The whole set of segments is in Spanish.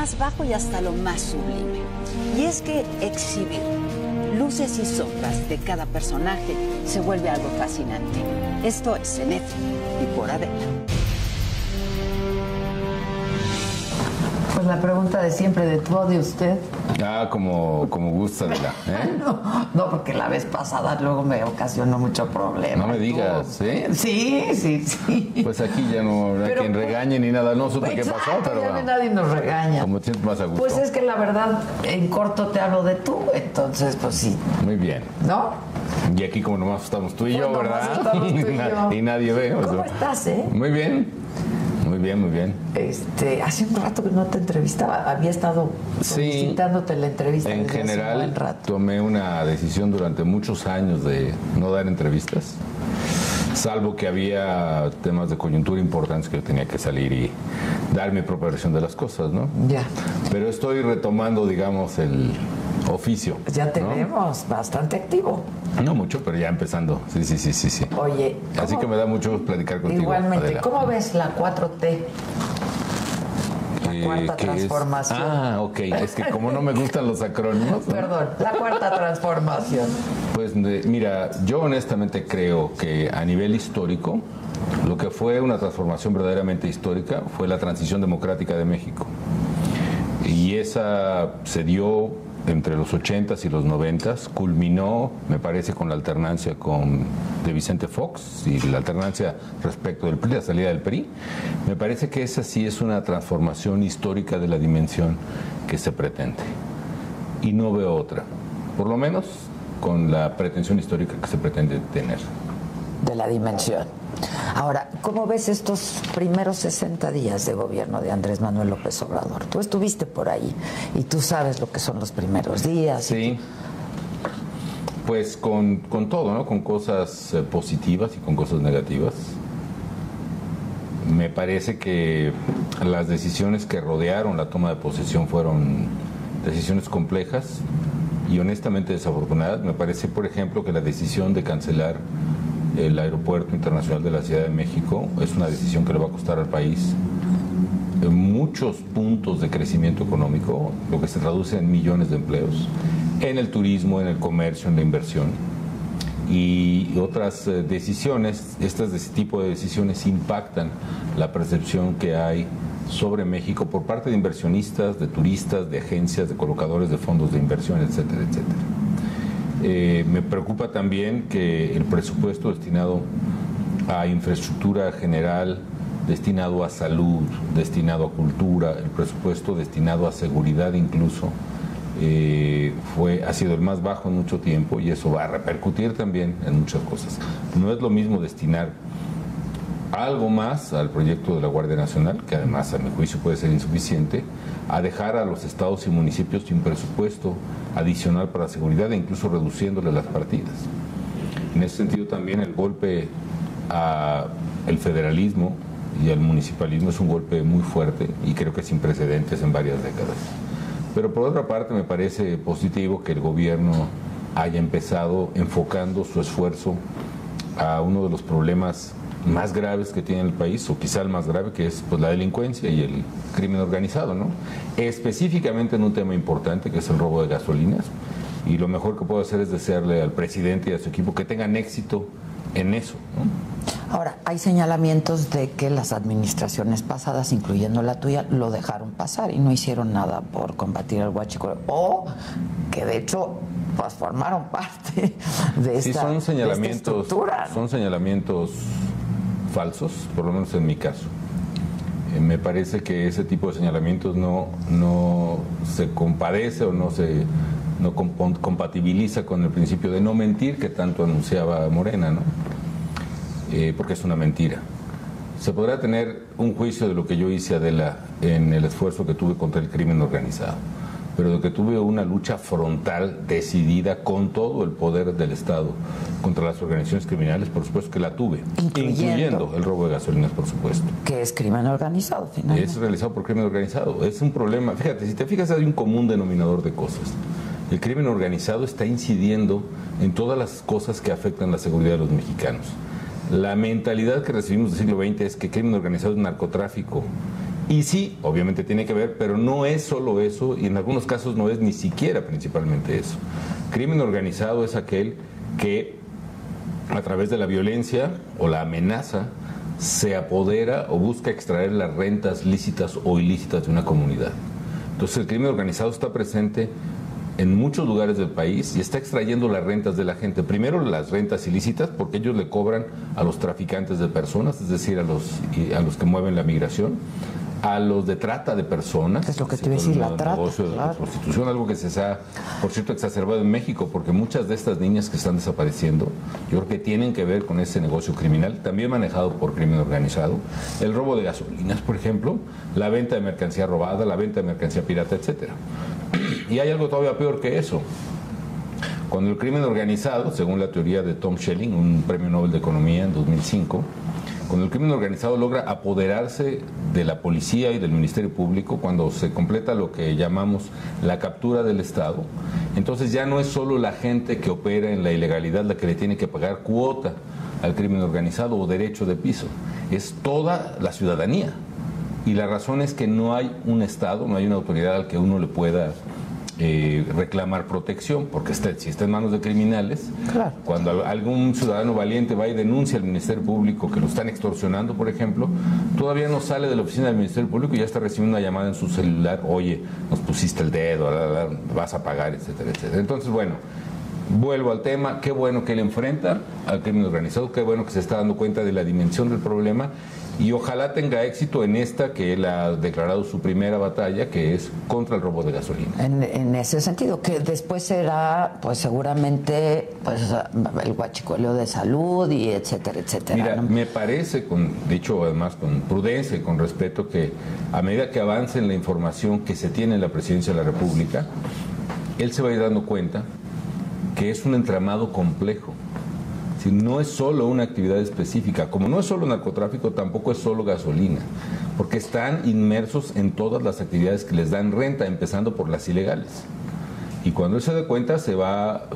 más bajo y hasta lo más sublime. Y es que exhibir luces y sombras de cada personaje se vuelve algo fascinante. Esto es Cenet y por Adela. Pues la pregunta de siempre, ¿de tú o de usted? Ah, como gusta, Adela, ¿eh? No, porque la vez pasada luego me ocasionó mucho problema. No me digas, ¿sí? Sí. Pues aquí ya no hay quien regañe ni nada, no supe qué pasó, pero ya bueno. nadie nos regaña. Como te sientes más a gusto. Pues es que la verdad, en corto te hablo de tú, entonces pues sí. Muy bien. ¿No? Y aquí como nomás estamos tú y yo, Pues ¿verdad? estamos tú y yo. Y nadie ve. ¿Cómo estás, Muy bien. Muy bien. Hace un rato que no te entrevistaba, había estado solicitándote la entrevista. En general, tomé una decisión durante muchos años de no dar entrevistas, salvo que había temas de coyuntura importantes que yo tenía que salir y dar mi propia versión de las cosas, ¿no? Ya. Pero estoy retomando, digamos, el oficio. Ya te vemos bastante activo. No mucho, pero ya empezando. Sí. Oye, así que me da mucho platicar contigo. Igualmente, Adela. ¿Cómo ves la 4T? La cuarta transformación. Ok. Es que como no me gustan los acrónimos. ¿no? Perdón, la cuarta transformación. Pues mira, yo honestamente creo que a nivel histórico, lo que fue una transformación verdaderamente histórica fue la transición democrática de México. Y esa se dio entre los 80s y los 90s, culminó, me parece, con la alternancia de Vicente Fox y la alternancia respecto del PRI, la salida del PRI. Me parece que esa sí es una transformación histórica de la dimensión que se pretende. Y no veo otra, por lo menos con la pretensión histórica que se pretende tener. De la dimensión. Ahora, ¿cómo ves estos primeros 60 días de gobierno de Andrés Manuel López Obrador? Tú estuviste por ahí y tú sabes lo que son los primeros días. Sí. Pues con todo, ¿no? Con cosas positivas y con cosas negativas. Me parece que las decisiones que rodearon la toma de posesión fueron decisiones complejas y honestamente desafortunadas. Me parece, por ejemplo, que la decisión de cancelar el Aeropuerto Internacional de la Ciudad de México es una decisión que le va a costar al país muchos puntos de crecimiento económico, lo que se traduce en millones de empleos, en el turismo, en el comercio, en la inversión. Y otras decisiones, de este tipo de decisiones impactan la percepción que hay sobre México por parte de inversionistas, de turistas, de agencias, de colocadores de fondos de inversión, etcétera. Me preocupa también que el presupuesto destinado a infraestructura general, destinado a salud, destinado a cultura, el presupuesto destinado a seguridad incluso, ha sido el más bajo en mucho tiempo y eso va a repercutir también en muchas cosas. No es lo mismo destinar algo más al proyecto de la Guardia Nacional, que además a mi juicio puede ser insuficiente, a dejar a los estados y municipios sin presupuesto adicional para seguridad e incluso reduciéndole las partidas. En ese sentido también el golpe al federalismo y al municipalismo es un golpe muy fuerte y creo que sin precedentes en varias décadas. Pero por otra parte me parece positivo que el gobierno haya empezado enfocando su esfuerzo a uno de los problemas más graves que tiene el país, o quizá el más grave, que es pues la delincuencia y el crimen organizado, ¿no? Específicamente en un tema importante que es el robo de gasolinas, y lo mejor que puedo hacer es desearle al presidente y a su equipo que tengan éxito en eso, ¿no? Ahora, hay señalamientos de que las administraciones pasadas, incluyendo la tuya, lo dejaron pasar y no hicieron nada por combatir el huachicoleo, o que de hecho pues formaron parte de esta, son señalamientos, de esta estructura, ¿no? Son señalamientos falsos, por lo menos en mi caso. Me parece que ese tipo de señalamientos no se compadece o no compatibiliza con el principio de no mentir que tanto anunciaba Morena, ¿no? Porque es una mentira. Se podrá tener un juicio de lo que yo hice, Adela, en el esfuerzo que tuve contra el crimen organizado, pero de que tuve una lucha frontal, decidida, con todo el poder del Estado contra las organizaciones criminales, por supuesto que la tuve, incluyendo el robo de gasolinas, por supuesto. Que es crimen organizado, finalmente. Es realizado por crimen organizado. Es un problema. Fíjate, si te fijas, hay un común denominador de cosas. El crimen organizado está incidiendo en todas las cosas que afectan la seguridad de los mexicanos. La mentalidad que recibimos del siglo XX es que el crimen organizado es narcotráfico Y sí, obviamente tiene que ver, pero no es solo eso, y en algunos casos no es ni siquiera principalmente eso. Crimen organizado es aquel que a través de la violencia o la amenaza se apodera o busca extraer las rentas lícitas o ilícitas de una comunidad. Entonces el crimen organizado está presente en muchos lugares del país y está extrayendo las rentas de la gente. Primero las rentas ilícitas, porque ellos le cobran a los traficantes de personas, es decir, a los que mueven la migración, a los de trata de personas. Es lo que te iba a decir, la trata, negocio de la prostitución, algo que se ha, por cierto, exacerbado en México, porque muchas de estas niñas que están desapareciendo, yo creo que tienen que ver con ese negocio criminal, también manejado por crimen organizado. El robo de gasolinas, por ejemplo, la venta de mercancía robada, la venta de mercancía pirata, etcétera. Y hay algo todavía peor que eso. Cuando el crimen organizado, según la teoría de Tom Schelling, un premio Nobel de Economía en 2005, cuando el crimen organizado logra apoderarse de la policía y del Ministerio Público, cuando se completa lo que llamamos la captura del Estado, entonces ya no es solo la gente que opera en la ilegalidad la que le tiene que pagar cuota al crimen organizado o derecho de piso, es toda la ciudadanía. Y la razón es que no hay un Estado, no hay una autoridad al que uno le pueda reclamar protección, porque si está en manos de criminales, claro. Cuando algún ciudadano valiente va y denuncia al Ministerio Público que lo están extorsionando, por ejemplo, todavía no sale de la oficina del Ministerio Público y ya está recibiendo una llamada en su celular: oye, nos pusiste el dedo, vas a pagar, etcétera, etcétera. Entonces, bueno, vuelvo al tema, qué bueno que él enfrenta al crimen organizado, qué bueno que se está dando cuenta de la dimensión del problema y ojalá tenga éxito en esta que él ha declarado su primera batalla, que es contra el robo de gasolina. En ese sentido, que después será, pues seguramente, pues el huachicoleo de salud y etcétera, etcétera. Mira, ¿no? Me parece, dicho además con prudencia y con respeto, que a medida que avance en la información que se tiene en la Presidencia de la República, él se va a ir dando cuenta que es un entramado complejo. Si no es solo una actividad específica, como no es solo narcotráfico, tampoco es solo gasolina, porque están inmersos en todas las actividades que les dan renta, empezando por las ilegales. Y cuando él se dé cuenta,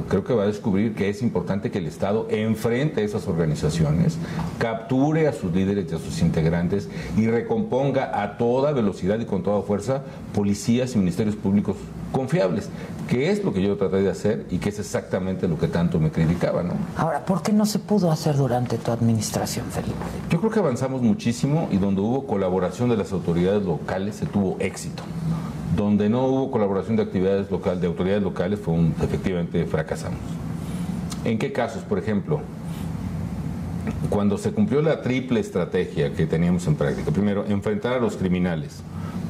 creo que va a descubrir que es importante que el Estado enfrente a esas organizaciones, capture a sus líderes y a sus integrantes y recomponga a toda velocidad y con toda fuerza policías y ministerios públicos confiables, que es lo que yo traté de hacer y que es exactamente lo que tanto me criticaba, ¿no? Ahora, ¿por qué no se pudo hacer durante tu administración, Felipe? Yo creo que avanzamos muchísimo y donde hubo colaboración de las autoridades locales se tuvo éxito. Donde no hubo colaboración de autoridades locales, efectivamente fracasamos. ¿En qué casos? Por ejemplo, cuando se cumplió la triple estrategia que teníamos en práctica: primero, enfrentar a los criminales;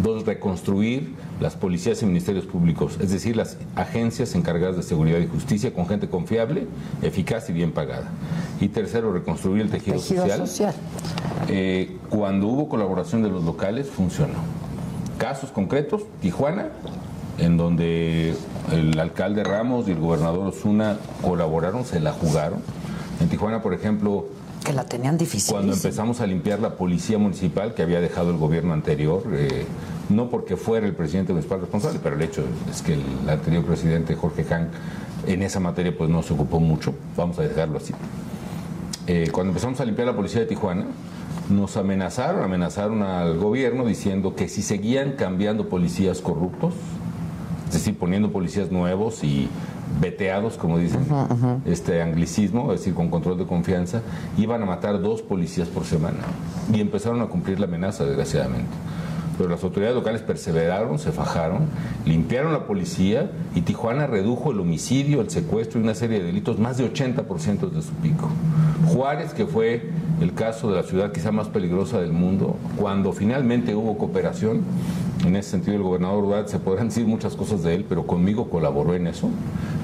dos, reconstruir las policías y ministerios públicos, es decir, las agencias encargadas de seguridad y justicia con gente confiable, eficaz y bien pagada; y tercero, reconstruir el tejido social. Cuando hubo colaboración de los locales, funcionó. Casos concretos: Tijuana, en donde el alcalde Ramos y el gobernador Osuna colaboraron, se la jugaron. En Tijuana, por ejemplo, que la tenían difícil. Cuando empezamos a limpiar la policía municipal que había dejado el gobierno anterior, no porque fuera el presidente municipal responsable, pero el hecho es que el anterior presidente, Jorge Hank, en esa materia pues no se ocupó mucho, vamos a dejarlo así. Cuando empezamos a limpiar la policía de Tijuana, nos amenazaron al gobierno diciendo que si seguían cambiando policías corruptos, es decir, poniendo policías nuevos y veteados, como dicen, este anglicismo, es decir, con control de confianza, iban a matar 2 policías por semana. Y empezaron a cumplir la amenaza, desgraciadamente. Pero las autoridades locales perseveraron, se fajaron, limpiaron la policía y Tijuana redujo el homicidio, el secuestro y una serie de delitos más de 80% de su pico. Juárez, que fue el caso de la ciudad quizá más peligrosa del mundo, cuando finalmente hubo cooperación, en ese sentido el gobernador Ordaz, se podrán decir muchas cosas de él, pero conmigo colaboró en eso.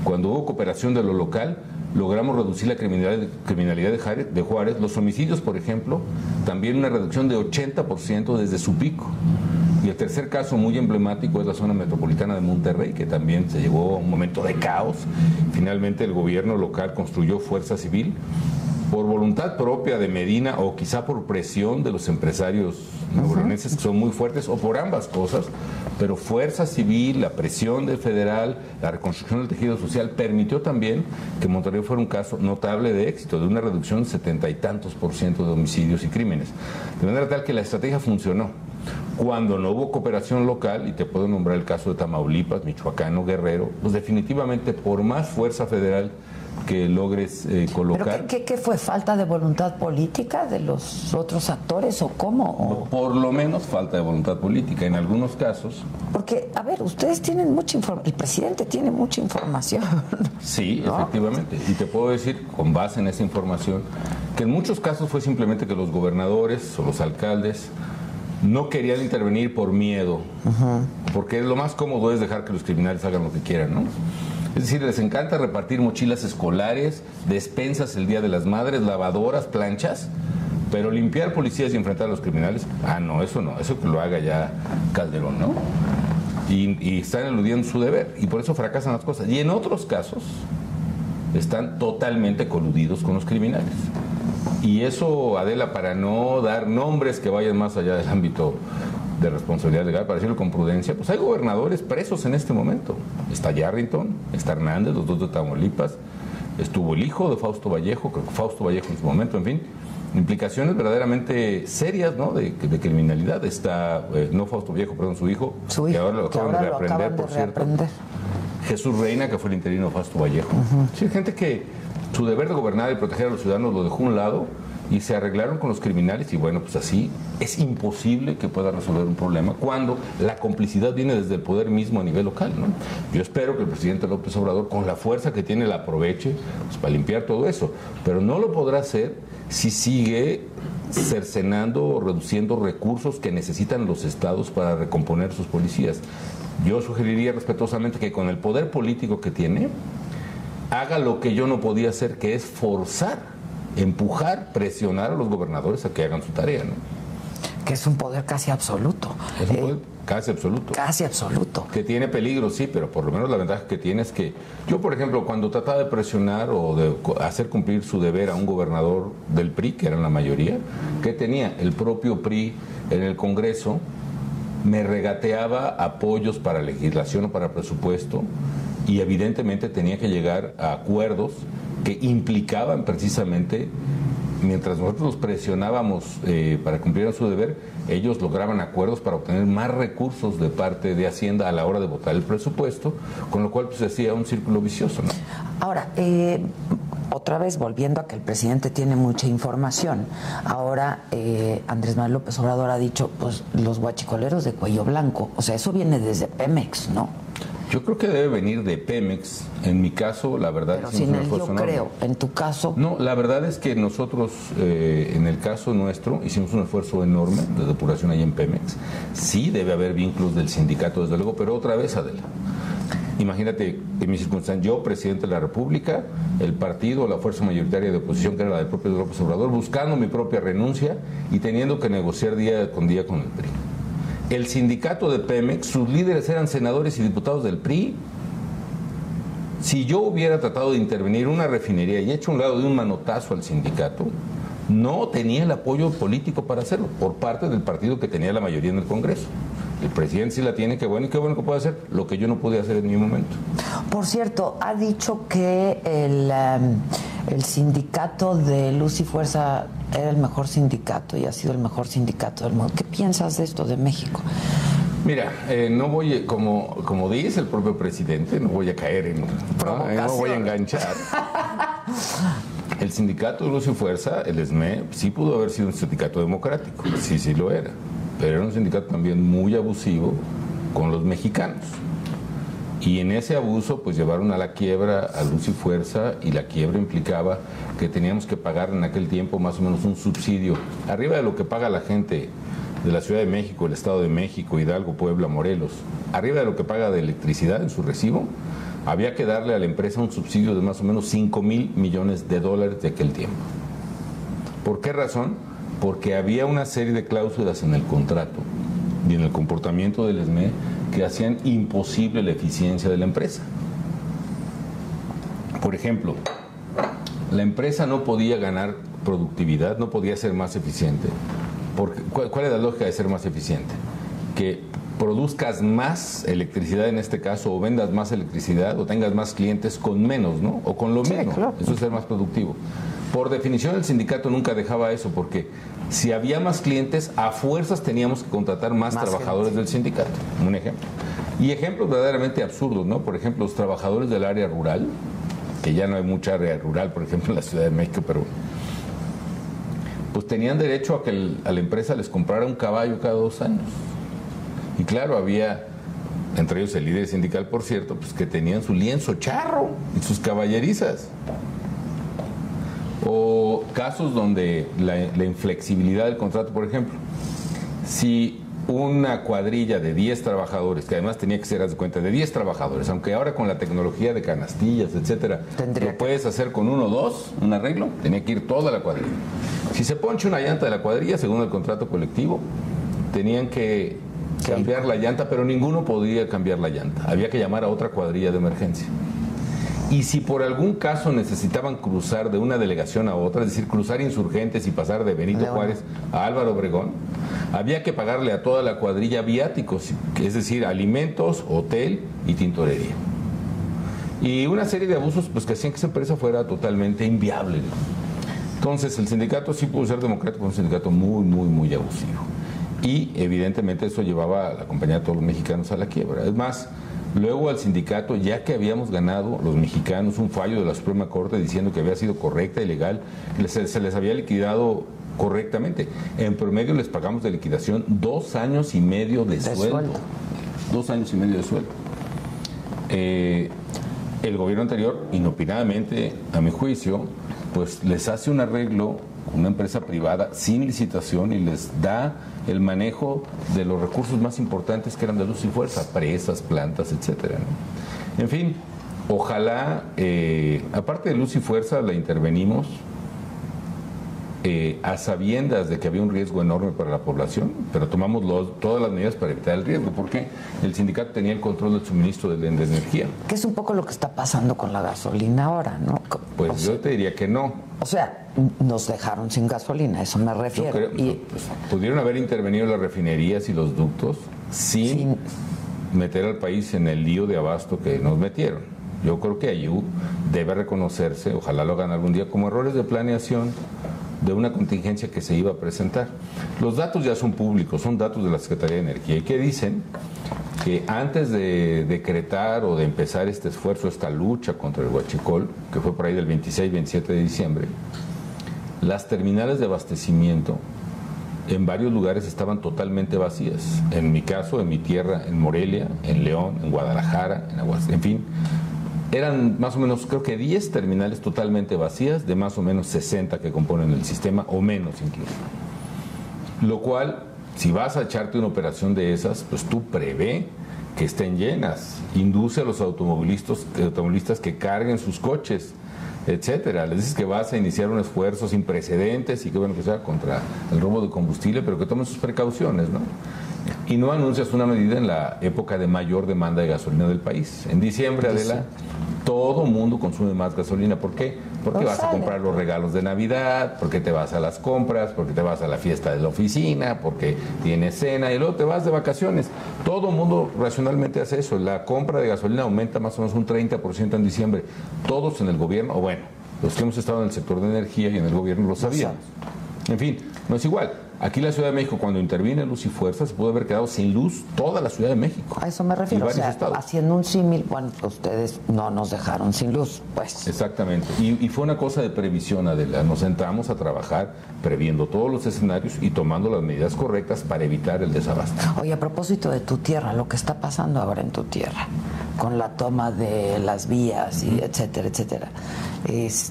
Cuando hubo cooperación de lo local, logramos reducir la criminalidad de Juárez. Los homicidios, por ejemplo, también una reducción de 80% desde su pico. Y el tercer caso muy emblemático es la zona metropolitana de Monterrey, que también se llevó a un momento de caos. Finalmente el gobierno local construyó fuerza civil por voluntad propia de Medina o quizá por presión de los empresarios nuevoleonenses, que son muy fuertes, o por ambas cosas, pero fuerza civil, la presión del federal, la reconstrucción del tejido social permitió también que Monterrey fuera un caso notable de éxito, de una reducción de 70 y tantos % de homicidios y crímenes. De manera tal que la estrategia funcionó. Cuando no hubo cooperación local, y te puedo nombrar el caso de Tamaulipas, Michoacán o Guerrero, pues definitivamente por más fuerza federal que logres colocar... ¿Pero qué fue? ¿Falta de voluntad política de los otros actores o cómo? Por lo menos falta de voluntad política en algunos casos. Porque, a ver, ustedes tienen mucha información, el presidente tiene mucha información. Sí, ¿no? Efectivamente. Y te puedo decir, con base en esa información, que en muchos casos fue simplemente que los gobernadores o los alcaldes no querían intervenir por miedo, porque lo más cómodo es dejar que los criminales hagan lo que quieran, ¿no? Es decir, les encanta repartir mochilas escolares, despensas el Día de las Madres, lavadoras, planchas, pero limpiar policías y enfrentar a los criminales, no, eso que lo haga ya Calderón, ¿no? Y están eludiendo su deber, y por eso fracasan las cosas. Y en otros casos, están totalmente coludidos con los criminales. Y eso, Adela, para no dar nombres que vayan más allá del ámbito de responsabilidad legal, para decirlo con prudencia, pues hay gobernadores presos en este momento. Está Yarrington, está Hernández, los dos de Tamaulipas, estuvo el hijo de Fausto Vallejo, creo que Fausto Vallejo en su momento, en fin, implicaciones verdaderamente serias, ¿no? de criminalidad. Está, no Fausto Vallejo, perdón, su hijo, que ahora lo acaban de reaprender, por cierto. Jesús Reina, que fue el interino de Fausto Vallejo. Sí, gente que su deber de gobernar y proteger a los ciudadanos lo dejó a un lado y se arreglaron con los criminales, y bueno, pues así es imposible que pueda resolver un problema cuando la complicidad viene desde el poder mismo a nivel local, ¿no? Yo espero que el presidente López Obrador, con la fuerza que tiene, la aproveche pues, para limpiar todo eso, pero no lo podrá hacer si sigue cercenando o reduciendo recursos que necesitan los estados para recomponer sus policías. Yo sugeriría respetuosamente que con el poder político que tiene, haga lo que yo no podía hacer, que es forzar, empujar, presionar a los gobernadores a que hagan su tarea, ¿no? Que es un poder casi absoluto. Es un poder casi absoluto. Casi absoluto. Que tiene peligro, sí, pero por lo menos la ventaja que tiene es que yo, por ejemplo, cuando trataba de presionar o de hacer cumplir su deber a un gobernador del PRI, que eran la mayoría, que tenía el propio PRI en el Congreso, me regateaba apoyos para legislación o para presupuesto, y evidentemente tenía que llegar a acuerdos que implicaban precisamente, mientras nosotros los presionábamos para cumplir su deber, ellos lograban acuerdos para obtener más recursos de parte de Hacienda a la hora de votar el presupuesto, con lo cual pues, se hacía un círculo vicioso, ¿no? Ahora, otra vez volviendo a que el presidente tiene mucha información, ahora Andrés Manuel López Obrador ha dicho, pues los guachicoleros de cuello blanco, o sea, eso viene desde Pemex, ¿no? Yo creo que debe venir de Pemex. En mi caso, la verdad pero es que sin él, yo creo. En tu caso... No, la verdad es que nosotros, en el caso nuestro, hicimos un esfuerzo enorme de depuración ahí en Pemex. Sí debe haber vínculos del sindicato, desde luego, pero otra vez, Adela. Imagínate, en mi circunstancia, yo, presidente de la República, el partido, la fuerza mayoritaria de oposición, que era la del propio López Obrador, buscando mi propia renuncia y teniendo que negociar día con el PRI. El sindicato de Pemex, sus líderes eran senadores y diputados del PRI. Si yo hubiera tratado de intervenir en una refinería y hecho un lado de un manotazo al sindicato, no tenía el apoyo político para hacerlo por parte del partido que tenía la mayoría en el Congreso. El presidente sí la tiene, qué bueno que puede hacer, lo que yo no pude hacer en mi momento. Por cierto, ha dicho que el sindicato de Luz y Fuerza era el mejor sindicato y ha sido el mejor sindicato del mundo. ¿Qué piensas de esto de México? Mira, no voy, como dice el propio presidente, no voy a caer en... No voy a enganchar. El sindicato de Luz y Fuerza, el SME, sí pudo haber sido un sindicato democrático, sí lo era, pero era un sindicato también muy abusivo con los mexicanos. Y en ese abuso, pues llevaron a la quiebra a Luz y Fuerza, y la quiebra implicaba que teníamos que pagar en aquel tiempo más o menos un subsidio, arriba de lo que paga la gente de la Ciudad de México, el Estado de México, Hidalgo, Puebla, Morelos, arriba de lo que paga de electricidad en su recibo, había que darle a la empresa un subsidio de más o menos $5,000 millones de aquel tiempo. ¿Por qué razón? Porque había una serie de cláusulas en el contrato y en el comportamiento del SME que hacían imposible la eficiencia de la empresa. Por ejemplo, la empresa no podía ganar productividad, no podía ser más eficiente. Porque, ¿cuál es la lógica de ser más eficiente? Que produzcas más electricidad en este caso, o vendas más electricidad, o tengas más clientes con menos, ¿no? O con lo mismo. Claro. Eso es ser más productivo. Por definición, el sindicato nunca dejaba eso, porque si había más clientes, a fuerzas teníamos que contratar más trabajadores del sindicato. Un ejemplo. Y ejemplos verdaderamente absurdos, ¿no? Por ejemplo, los trabajadores del área rural, que ya no hay mucha área rural, por ejemplo, en la Ciudad de México, pero pues tenían derecho a que a la empresa les comprara un caballo cada 2 años. Y claro, había, entre ellos el líder sindical, por cierto, pues que tenían su lienzo charro y sus caballerizas. O casos donde la inflexibilidad del contrato, por ejemplo, si una cuadrilla de 10 trabajadores, que además tenía que ser, haz de cuenta, de 10 trabajadores, aunque ahora con la tecnología de canastillas, etcétera, lo puedes hacer con 1 o 2, un arreglo, tenía que ir toda la cuadrilla. Si se poncha una llanta de la cuadrilla, según el contrato colectivo, tenían que cambiar la llanta, pero ninguno podía cambiar la llanta, había que llamar a otra cuadrilla de emergencia. Y si por algún caso necesitaban cruzar de una delegación a otra, es decir, cruzar Insurgentes y pasar de Benito Juárez a Álvaro Obregón, había que pagarle a toda la cuadrilla viáticos, es decir, alimentos, hotel y tintorería. Y una serie de abusos pues, que hacían que esa empresa fuera totalmente inviable. Entonces, el sindicato sí pudo ser democrático, un sindicato muy, muy, muy abusivo. Y evidentemente eso llevaba a la compañía de todos los mexicanos a la quiebra. Es más, luego al sindicato, ya que habíamos ganado los mexicanos un fallo de la Suprema Corte diciendo que había sido correcta y legal, se les había liquidado correctamente. En promedio les pagamos de liquidación 2 años y medio de sueldo. 2 años y medio de sueldo. El gobierno anterior, inopinadamente, a mi juicio, pues les hace un arreglo con una empresa privada sin licitación y les da el manejo de los recursos más importantes que eran de Luz y Fuerza, presas, plantas, etcétera, ¿no? En fin, ojalá, aparte de Luz y Fuerza, la intervenimos a sabiendas de que había un riesgo enorme para la población, pero tomamos todas las medidas para evitar el riesgo, porque el sindicato tenía el control del suministro de energía. Que es un poco lo que está pasando con la gasolina ahora, ¿no? Pues yo te diría que no. O sea, nos dejaron sin gasolina, a eso me refiero. Creo, pues, pudieron haber intervenido las refinerías y los ductos sin meter al país en el lío de abasto que nos metieron. Yo creo que ahí debe reconocerse, ojalá lo hagan algún día, como errores de planeación de una contingencia que se iba a presentar. Los datos ya son públicos, son datos de la Secretaría de Energía, y que dicen que antes de decretar o de empezar este esfuerzo, esta lucha contra el huachicol, que fue por ahí del 26-27 de diciembre, las terminales de abastecimiento en varios lugares estaban totalmente vacías. En mi caso, en mi tierra, en Morelia, en León, en Guadalajara, en Aguascalientes, en fin, eran más o menos, creo que 10 terminales totalmente vacías, de más o menos 60 que componen el sistema, o menos incluso. Lo cual, si vas a echarte una operación de esas, pues tú prevé que estén llenas, induce a los automovilistas que carguen sus coches, etcétera. Les dices que vas a iniciar un esfuerzo sin precedentes y que bueno que sea contra el robo de combustible, pero que tomen sus precauciones, ¿no? Y no anuncias una medida en la época de mayor demanda de gasolina del país. En diciembre, Adela, todo mundo consume más gasolina. ¿Por qué? Porque vas a comprar los regalos de Navidad, porque te vas a las compras, porque te vas a la fiesta de la oficina, porque tienes cena y luego te vas de vacaciones. Todo mundo racionalmente hace eso. La compra de gasolina aumenta más o menos un 30% en diciembre. Todos en el gobierno, o bueno, los que hemos estado en el sector de energía y en el gobierno lo sabíamos. En fin, no es igual. Aquí en la Ciudad de México, cuando interviene Luz y Fuerza, se pudo haber quedado sin luz toda la Ciudad de México. A eso me refiero, o sea, haciendo un símil, bueno, ustedes no nos dejaron sin luz, pues. Exactamente, y fue una cosa de previsión, Adela. Nos sentamos a trabajar previendo todos los escenarios y tomando las medidas correctas para evitar el desabasto. Oye, a propósito de tu tierra, lo que está pasando ahora en tu tierra, con la toma de las vías y etcétera, etcétera, es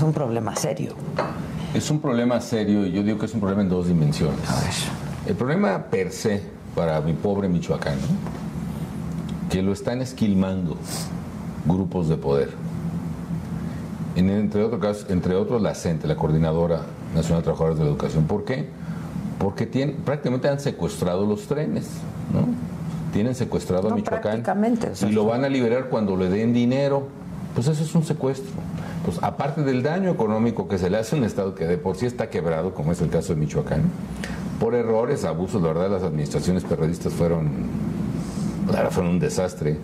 un problema serio. Es un problema serio y yo digo que es un problema en 2 dimensiones. A ver. El problema per se para mi pobre Michoacán, ¿no? Que lo están esquilmando grupos de poder. Entre otros la CENTE, la Coordinadora Nacional de Trabajadores de la Educación. ¿Por qué? Porque prácticamente han secuestrado los trenes, ¿no? Tienen secuestrado a Michoacán y lo van a liberar cuando le den dinero. Pues eso es un secuestro. Pues aparte del daño económico que se le hace a un Estado que de por sí está quebrado, como es el caso de Michoacán, por errores, abusos, la verdad las administraciones perredistas fueron un desastre.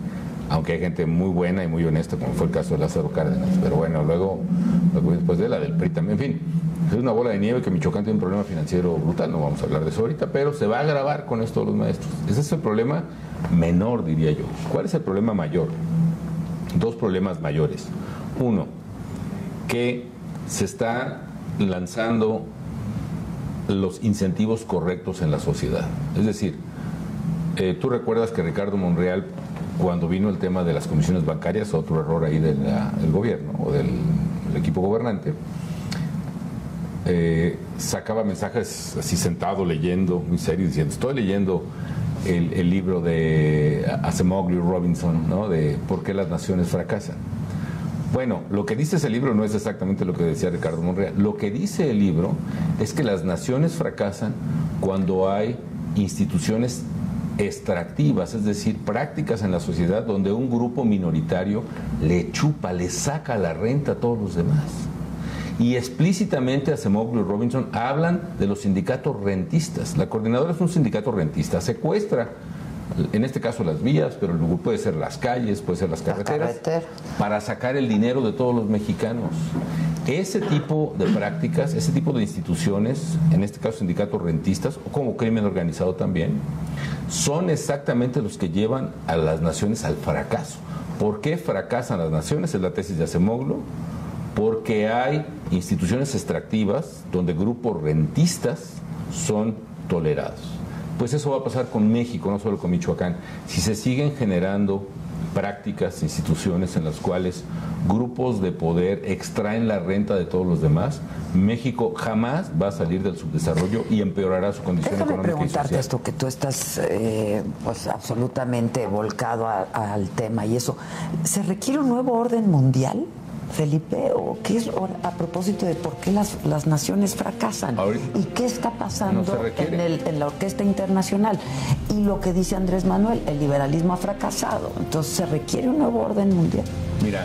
aunque hay gente muy buena y muy honesta, como fue el caso de Lázaro Cárdenas. Pero bueno, luego después de la del PRI también, en fin, es una bola de nieve que Michoacán tiene un problema financiero brutal, no vamos a hablar de eso ahorita, pero se va a agravar con esto de los maestros. Ese es el problema menor, diría yo. ¿Cuál es el problema mayor? Dos problemas mayores. Uno, que se está lanzando los incentivos correctos en la sociedad. Es decir, tú recuerdas que Ricardo Monreal, cuando vino el tema de las comisiones bancarias, otro error ahí del gobierno o del equipo gobernante, sacaba mensajes así sentado leyendo, muy serio, diciendo, estoy leyendo el libro de Acemoglu y Robinson, ¿no?, de ¿Por qué las naciones fracasan? Bueno, lo que dice ese libro no es exactamente lo que decía Ricardo Monreal. Lo que dice el libro es que las naciones fracasan cuando hay instituciones extractivas, es decir, prácticas en la sociedad donde un grupo minoritario le chupa, le saca la renta a todos los demás. Y explícitamente Acemoglu y Robinson hablan de los sindicatos rentistas. La coordinadora es un sindicato rentista, secuestra, en este caso las vías, pero puede ser las calles, puede ser las carreteras, para sacar el dinero de todos los mexicanos. Ese tipo de prácticas, ese tipo de instituciones, en este caso sindicatos rentistas, o como crimen organizado también, son exactamente los que llevan a las naciones al fracaso. ¿Por qué fracasan las naciones? Es la tesis de Acemoglu. Porque hay instituciones extractivas donde grupos rentistas son tolerados. Pues eso va a pasar con México, no solo con Michoacán. Si se siguen generando prácticas, instituciones en las cuales grupos de poder extraen la renta de todos los demás, México jamás va a salir del subdesarrollo y empeorará su condición económica y social. Déjame preguntarte esto, que tú estás pues absolutamente volcado al tema y eso. ¿Se requiere un nuevo orden mundial, Felipe, o qué es a propósito de por qué las naciones fracasan? ¿Y qué está pasando en la orquesta internacional? Y lo que dice Andrés Manuel, el liberalismo ha fracasado. Entonces, ¿se requiere un nuevo orden mundial? Mira,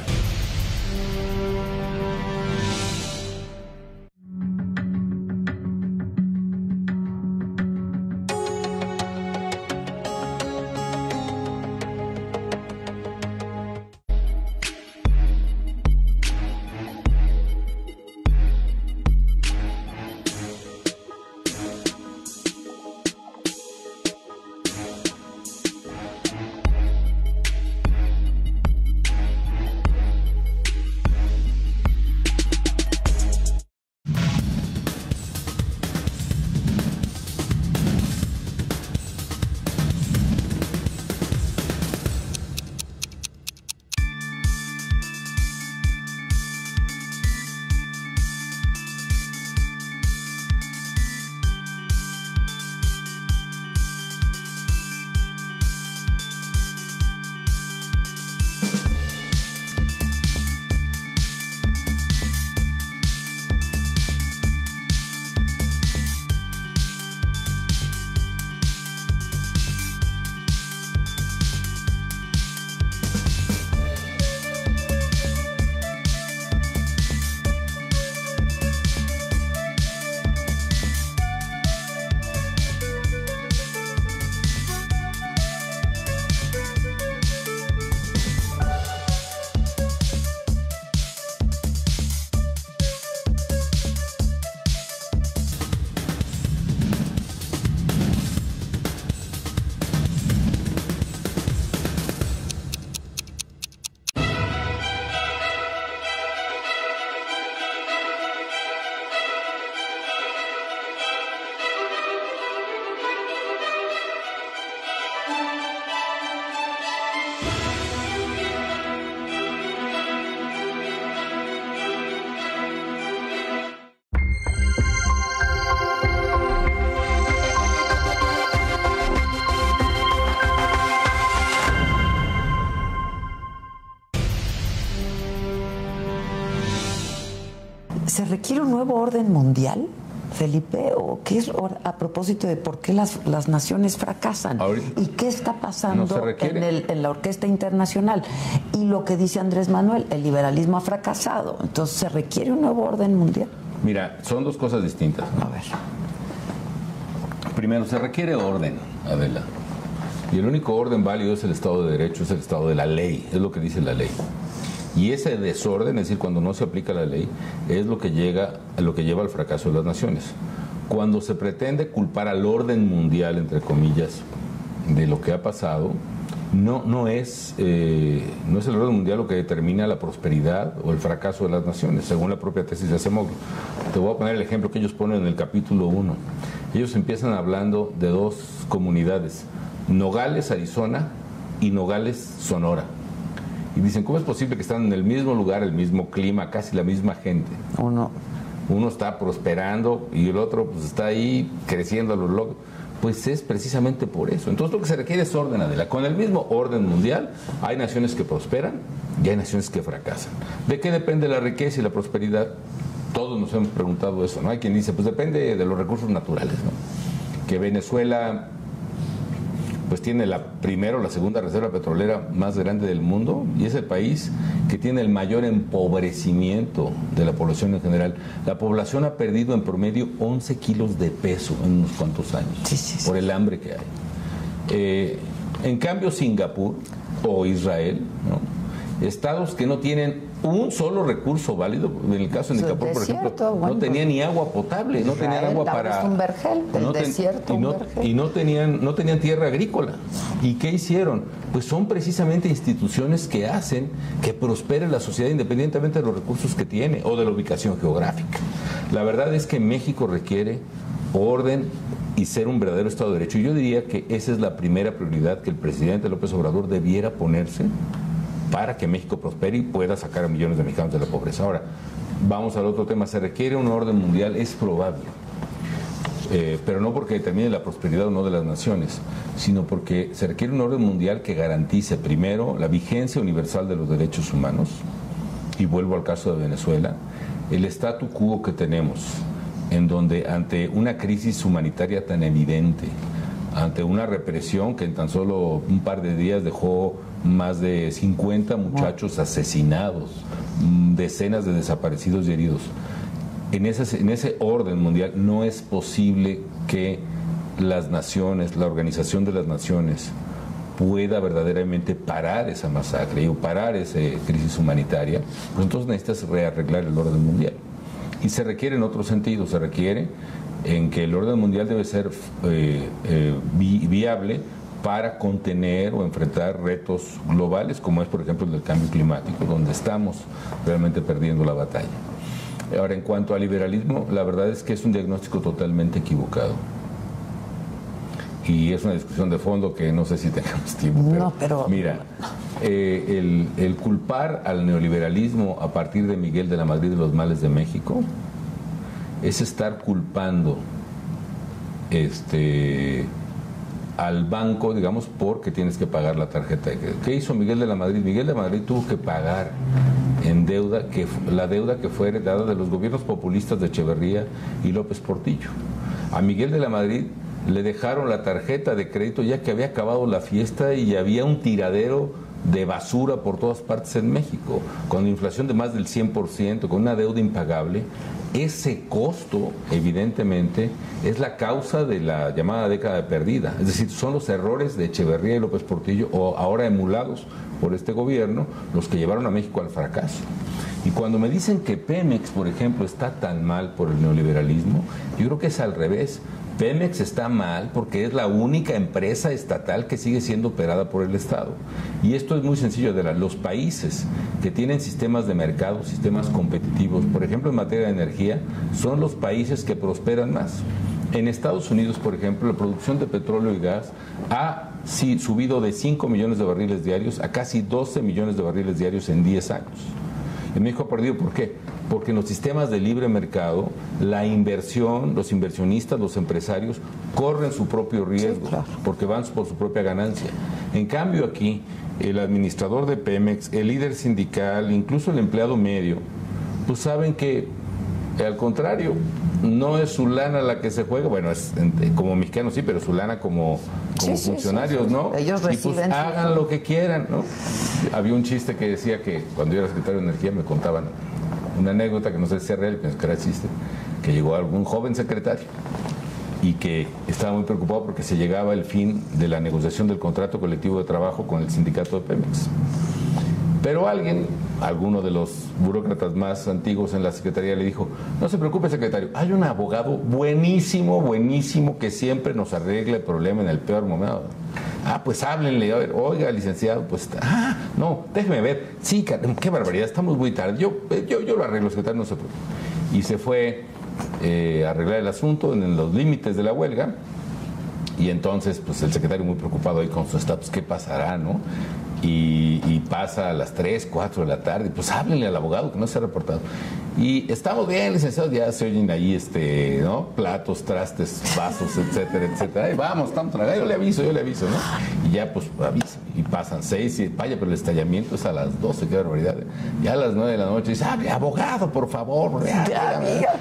¿Se requiere un nuevo orden mundial, Felipe, o qué es a propósito de por qué las naciones fracasan? ¿Y qué está pasando en la orquesta internacional? Y lo que dice Andrés Manuel, el liberalismo ha fracasado. Entonces, ¿se requiere un nuevo orden mundial? Mira, son dos cosas distintas, ¿no? A ver. Primero, se requiere orden, Adela. Y el único orden válido es el Estado de Derecho, es el Estado de la ley, es lo que dice la ley. Y ese desorden, es decir, cuando no se aplica la ley, es lo que lleva al fracaso de las naciones. Cuando se pretende culpar al orden mundial, entre comillas, de lo que ha pasado, no es el orden mundial lo que determina la prosperidad o el fracaso de las naciones, según la propia tesis de Acemoglu. Te voy a poner el ejemplo que ellos ponen en el capítulo 1. Ellos empiezan hablando de dos comunidades, Nogales, Arizona, y Nogales, Sonora. Y dicen, ¿cómo es posible que están en el mismo lugar, el mismo clima, casi la misma gente? Uno está prosperando y el otro pues está ahí creciendo a los locos. Pues es precisamente por eso. Entonces lo que se requiere es orden, Adela. Con el mismo orden mundial hay naciones que prosperan y hay naciones que fracasan. ¿De qué depende la riqueza y la prosperidad? Todos nos hemos preguntado eso, ¿no? Hay quien dice, pues depende de los recursos naturales, ¿no? Que Venezuela pues tiene la primera o la segunda reserva petrolera más grande del mundo y es el país que tiene el mayor empobrecimiento de la población en general. La población ha perdido en promedio 11 kilos de peso en unos cuantos años por el hambre que hay. En cambio, Singapur o Israel, ¿no? Estados que no tienen un solo recurso válido, en el caso de Singapur, por ejemplo, no tenían ni agua potable, no tenían agua para... un vergel, del desierto, y no tenían tierra agrícola. ¿Y qué hicieron? Pues son precisamente instituciones que hacen que prospere la sociedad independientemente de los recursos que tiene o de la ubicación geográfica. La verdad es que México requiere orden y ser un verdadero Estado de Derecho. Y yo diría que esa es la primera prioridad que el presidente López Obrador debiera ponerse para que México prospere y pueda sacar a millones de mexicanos de la pobreza. Ahora, vamos al otro tema. ¿Se requiere un orden mundial? Es probable, pero no porque determine la prosperidad o no de las naciones, sino porque se requiere un orden mundial que garantice, primero, la vigencia universal de los derechos humanos, y vuelvo al caso de Venezuela, el statu quo que tenemos, en donde ante una crisis humanitaria tan evidente, ante una represión que en tan solo un par de días dejó más de 50 muchachos asesinados, decenas de desaparecidos y heridos. En ese orden mundial no es posible que las naciones, la Organización de las Naciones, pueda verdaderamente parar esa masacre o parar esa crisis humanitaria. Pues entonces necesitas rearreglar el orden mundial. Y se requiere en otro sentido, se requiere en que el orden mundial debe ser viable para contener o enfrentar retos globales, como es, por ejemplo, el del cambio climático, donde estamos realmente perdiendo la batalla. Ahora, en cuanto al liberalismo, la verdad es que es un diagnóstico totalmente equivocado. Y es una discusión de fondo que no sé si tengamos tiempo. Pero mira, el culpar al neoliberalismo a partir de Miguel de la Madrid de los males de México es estar culpando al banco, digamos, porque tienes que pagar la tarjeta de crédito. ¿Qué hizo Miguel de la Madrid? Miguel de la Madrid tuvo que pagar en deuda, la deuda que fue heredada de los gobiernos populistas de Echeverría y López Portillo. A Miguel de la Madrid le dejaron la tarjeta de crédito ya que había acabado la fiesta y había un tiradero de basura por todas partes en México, con inflación de más del 100%, con una deuda impagable. Ese costo, evidentemente, es la causa de la llamada década perdida. Es decir, son los errores de Echeverría y López Portillo, o ahora emulados por este gobierno, los que llevaron a México al fracaso. Y cuando me dicen que Pemex, por ejemplo, está tan mal por el neoliberalismo, yo creo que es al revés. Pemex está mal porque es la única empresa estatal que sigue siendo operada por el Estado. Y esto es muy sencillo, de los países que tienen sistemas de mercado, sistemas competitivos, por ejemplo en materia de energía, son los países que prosperan más. En Estados Unidos, por ejemplo, la producción de petróleo y gas ha subido de 5 millones de barriles diarios a casi 12 millones de barriles diarios en 10 años. En México ha perdido, ¿por qué? Porque en los sistemas de libre mercado, la inversión, los inversionistas, los empresarios, corren su propio riesgo, porque van por su propia ganancia. En cambio aquí, el administrador de Pemex, el líder sindical, incluso el empleado medio, pues saben que, al contrario, no es su lana la que se juega, bueno, es como mexicanos sí, pero su lana como funcionarios, ¿no? Ellos reciben, y pues hagan lo que quieran, ¿no? Había un chiste que decía que cuando yo era secretario de Energía me contaban una anécdota que no sé si es real, pero que era chiste, que llegó algún joven secretario y que estaba muy preocupado porque se llegaba el fin de la negociación del contrato colectivo de trabajo con el sindicato de Pemex. Pero alguno de los burócratas más antiguos en la Secretaría le dijo, no se preocupe, secretario, hay un abogado buenísimo que siempre nos arregla el problema en el peor momento. Pues háblenle, a ver, oiga, licenciado, pues, no, déjeme ver, sí, qué barbaridad, estamos muy tarde, yo lo arreglo, secretario, no se preocupe. Y se fue a arreglar el asunto en los límites de la huelga, y entonces, pues, el secretario muy preocupado ahí con su estatus, ¿qué pasará, no? Y pasa a las 3, 4 de la tarde, pues háblenle al abogado que no se ha reportado. Y estamos bien, licenciado, ya se oyen ahí, ¿no? Platos, trastes, vasos, etcétera, etcétera. Ay, vamos, estamos trabajando, yo le aviso, ¿no? Y ya, pues, avisa. Y pasan 6, y vaya, pero el estallamiento es a las 12, qué barbaridad. Ya a las 9 de la noche dice, abogado, por favor,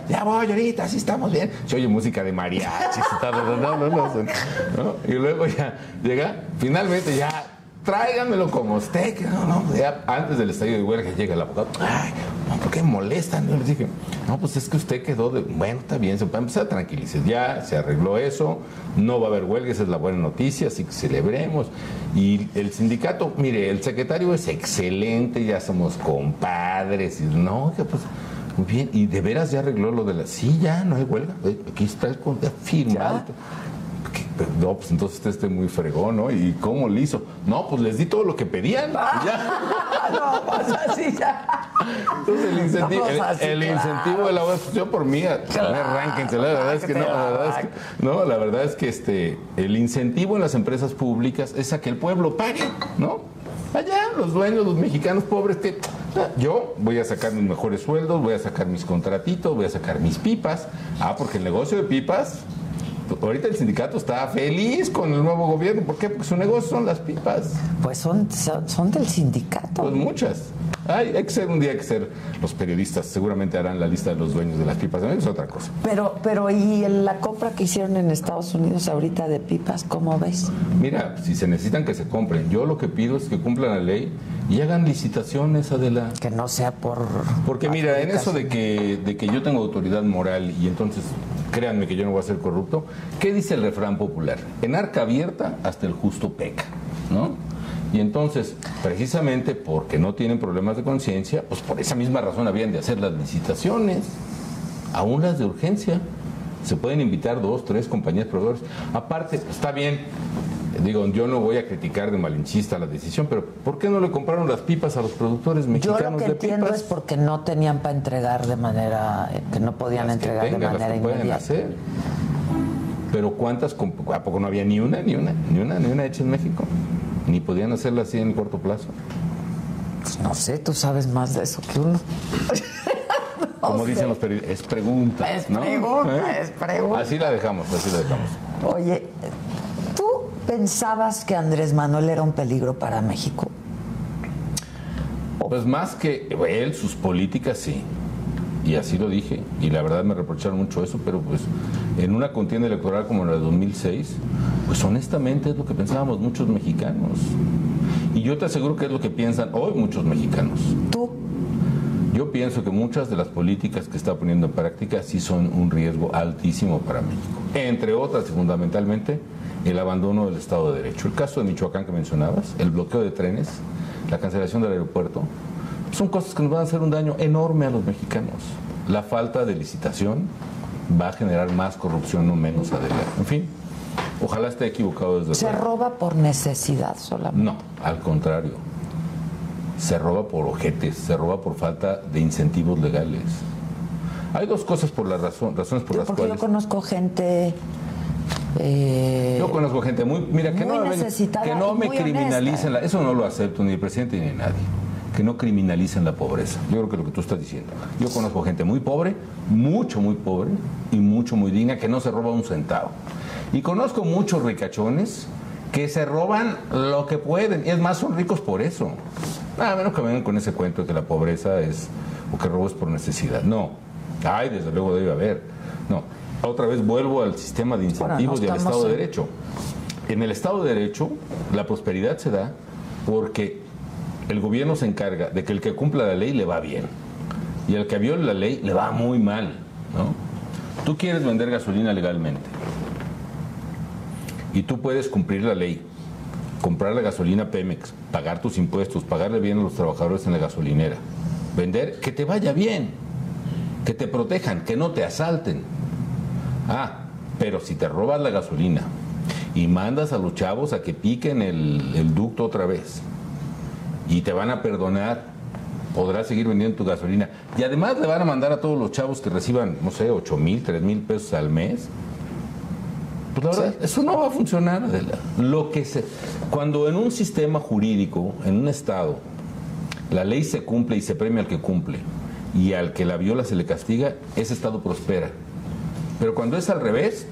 ya voy ahorita, así estamos bien. Se oye música de mariachis, no. Y luego ya llega, finalmente ya, tráiganmelo como usted, que no, ya antes del estallido de huelga llega el abogado, ay, no, ¿por qué molestan? Yo les dije, no, pues es que usted quedó bueno, está bien, se puede empezar a tranquilizar, ya se arregló eso, no va a haber huelga, esa es la buena noticia, así que celebremos. Y el sindicato, mire, el secretario es excelente, ya somos compadres, y no, que pues, muy bien, y de veras ya arregló lo de sí, ya no hay huelga, aquí está el firmado. No, pues entonces usted esté muy fregón, ¿no? ¿Y cómo le hizo? No, pues les di todo lo que pedían. Ya. No, pues así ya. Entonces el incentivo de la web, pues yo por mí, arránquense, la verdad es que no, la verdad es que el incentivo en las empresas públicas es a que el pueblo pague, ¿no? Allá, los dueños, los mexicanos pobres, que yo voy a sacar mis mejores sueldos, voy a sacar mis contratitos, voy a sacar mis pipas. Porque el negocio de pipas, ahorita el sindicato está feliz con el nuevo gobierno. ¿Por qué? Porque su negocio son las pipas. Pues son del sindicato. Pues muchas. Hay que ser un día, los periodistas seguramente harán la lista de los dueños de las pipas. Es otra cosa. Pero ¿y la compra que hicieron en Estados Unidos ahorita de pipas, cómo ves? Mira, si se necesitan que se compren. Yo lo que pido es que cumplan la ley y hagan licitaciones, Adela. Que no sea Porque mira, en eso de que yo tengo autoridad moral y entonces créanme que yo no voy a ser corrupto, ¿qué dice el refrán popular? En arca abierta hasta el justo peca, ¿no? Y entonces, precisamente porque no tienen problemas de conciencia, pues por esa misma razón habían de hacer las licitaciones, aún las de urgencia. Se pueden invitar 2, 3 compañías proveedores. Aparte, está bien, digo, yo no voy a criticar de malinchista la decisión, pero ¿por qué no le compraron las pipas a los productores mexicanos de pipas? Yo lo que entiendo es porque no tenían para entregar de manera, que no podían entregar de manera inmediata. Hacer. Pero ¿cuántas? ¿A poco no había ni una hecha en México? Ni podían hacerla así en corto plazo. Pues no sé, tú sabes más de eso que uno. Como dicen los periodistas, es pregunta. Es pregunta. Así la dejamos. Oye, ¿tú pensabas que Andrés Manuel era un peligro para México? Pues más que él, sus políticas sí. Y así lo dije. Y la verdad me reprocharon mucho eso, pero pues en una contienda electoral como la de 2006, pues honestamente es lo que pensábamos muchos mexicanos. Y yo te aseguro que es lo que piensan hoy muchos mexicanos. ¿Tú? Yo pienso que muchas de las políticas que está poniendo en práctica sí son un riesgo altísimo para México. Entre otras, y fundamentalmente, el abandono del Estado de Derecho. El caso de Michoacán que mencionabas, el bloqueo de trenes, la cancelación del aeropuerto, son cosas que nos van a hacer un daño enorme a los mexicanos. La falta de licitación va a generar más corrupción, no menos, Adela. En fin, ojalá esté equivocado desde ¿Se roba por necesidad solamente? No, al contrario. Se roba por ojetes, se roba por falta de incentivos legales. Hay dos cosas por las razones por las cuales... Yo conozco gente... Yo conozco gente que no me criminalicen, eso no lo acepto ni el presidente ni nadie, que no criminalicen la pobreza. Yo creo que lo que tú estás diciendo. Yo conozco gente muy pobre, mucho muy pobre y mucho muy digna, que no se roba un centavo. Y conozco muchos ricachones que se roban lo que pueden, y es más, son ricos por eso. A menos que vengan con ese cuento de que la pobreza es, o que robo es por necesidad. No, desde luego debe haber. No, otra vez vuelvo al sistema de incentivos y al Estado de Derecho. En el Estado de Derecho, la prosperidad se da porque el gobierno se encarga de que el que cumpla la ley le va bien, y el que viole la ley le va muy mal, ¿no? Tú quieres vender gasolina legalmente, Y tú puedes cumplir la ley, comprar la gasolina Pemex, pagar tus impuestos, pagarle bien a los trabajadores en la gasolinera, vender, que te vaya bien, que te protejan, que no te asalten. Pero si te robas la gasolina y mandas a los chavos a que piquen el ducto otra vez y te van a perdonar, podrás seguir vendiendo tu gasolina. Y además le van a mandar a todos los chavos que reciban, no sé, 8,000, 3,000 pesos al mes. Pues la verdad, eso no va a funcionar, Adela. Cuando en un sistema jurídico, en un Estado, la ley se cumple y se premia al que cumple, y al que la viola se le castiga, ese Estado prospera. Pero cuando es al revés,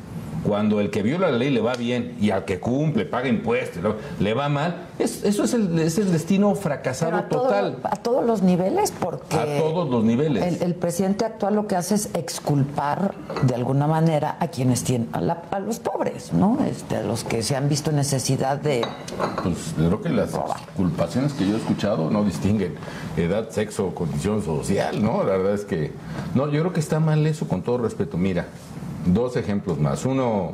cuando el que viola la ley le va bien y al que cumple, paga impuestos, le va mal, eso es el destino fracasado total. A todos los niveles, porque... A todos los niveles. El presidente actual lo que hace es exculpar de alguna manera a quienes tienen, a los pobres, ¿no? A los que se han visto en necesidad de... Pues creo que las culpaciones que yo he escuchado no distinguen edad, sexo, condición social, ¿no? La verdad es que... No, yo creo que está mal eso, con todo respeto. Mira, 2 ejemplos más. Uno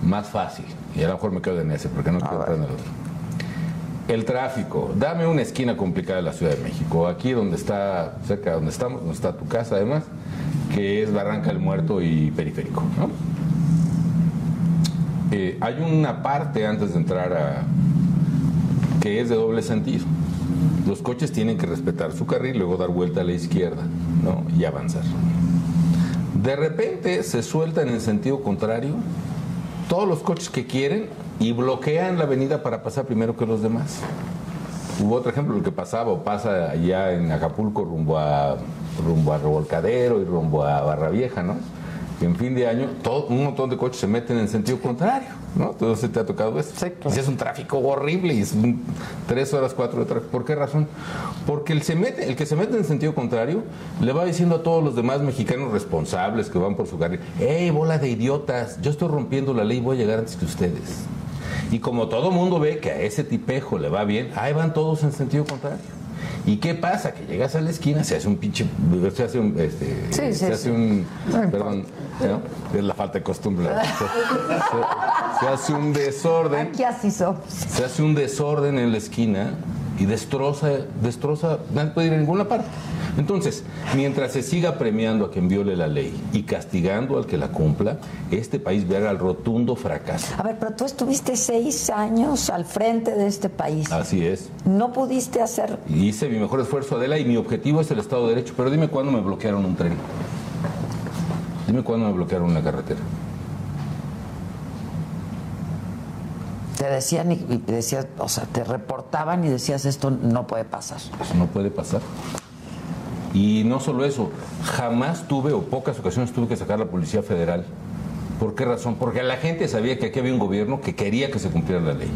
más fácil, y a lo mejor me quedo en ese porque no quiero entrar en el otro. El tráfico. Dame una esquina complicada de la Ciudad de México. Aquí donde está, cerca de donde estamos, donde está tu casa además, que es Barranca del Muerto y Periférico, ¿no? Hay una parte antes de entrar que es de doble sentido. Los coches tienen que respetar su carril, luego dar vuelta a la izquierda, ¿no? Y avanzar. De repente se sueltan en sentido contrario todos los coches que quieren y bloquean la avenida para pasar primero que los demás. Hubo otro ejemplo, lo que pasaba o pasa allá en Acapulco rumbo a Revolcadero y rumbo a Barra Vieja, ¿no? Que en fin de año un montón de coches se meten en sentido contrario, ¿no? Entonces te ha tocado eso. Sí, claro. Y es un tráfico horrible y es 3 horas, 4 de tráfico. ¿Por qué razón? Porque el que se mete en sentido contrario le va diciendo a todos los demás mexicanos responsables que van por su carril: ¡Ey, bola de idiotas! Yo estoy rompiendo la ley y voy a llegar antes que ustedes. Y como todo mundo ve que a ese tipejo le va bien, ahí van todos en sentido contrario. ¿Y qué pasa? Que llegas a la esquina, se hace un pinche... Se hace un... Perdón, ¿no? Es la falta de costumbre. Se hace un desorden. Aquí así somos. Se hace un desorden en la esquina y destroza, nadie puede ir a ninguna parte. Entonces, mientras se siga premiando a quien viole la ley y castigando al que la cumpla, este país verá el rotundo fracaso. A ver, pero tú estuviste 6 años al frente de este país. Así es. ¿No pudiste hacer...? Hice mi mejor esfuerzo, Adela, y mi objetivo es el Estado de Derecho. Pero dime cuándo me bloquearon un tren. Dime cuándo me bloquearon una carretera. Te decían y decías, o sea, te reportaban y decías, esto no puede pasar. Eso no puede pasar. Y no solo eso, jamás tuve, o pocas ocasiones tuve que sacar a la Policía Federal. ¿Por qué razón? Porque la gente sabía que aquí había un gobierno que quería que se cumpliera la ley.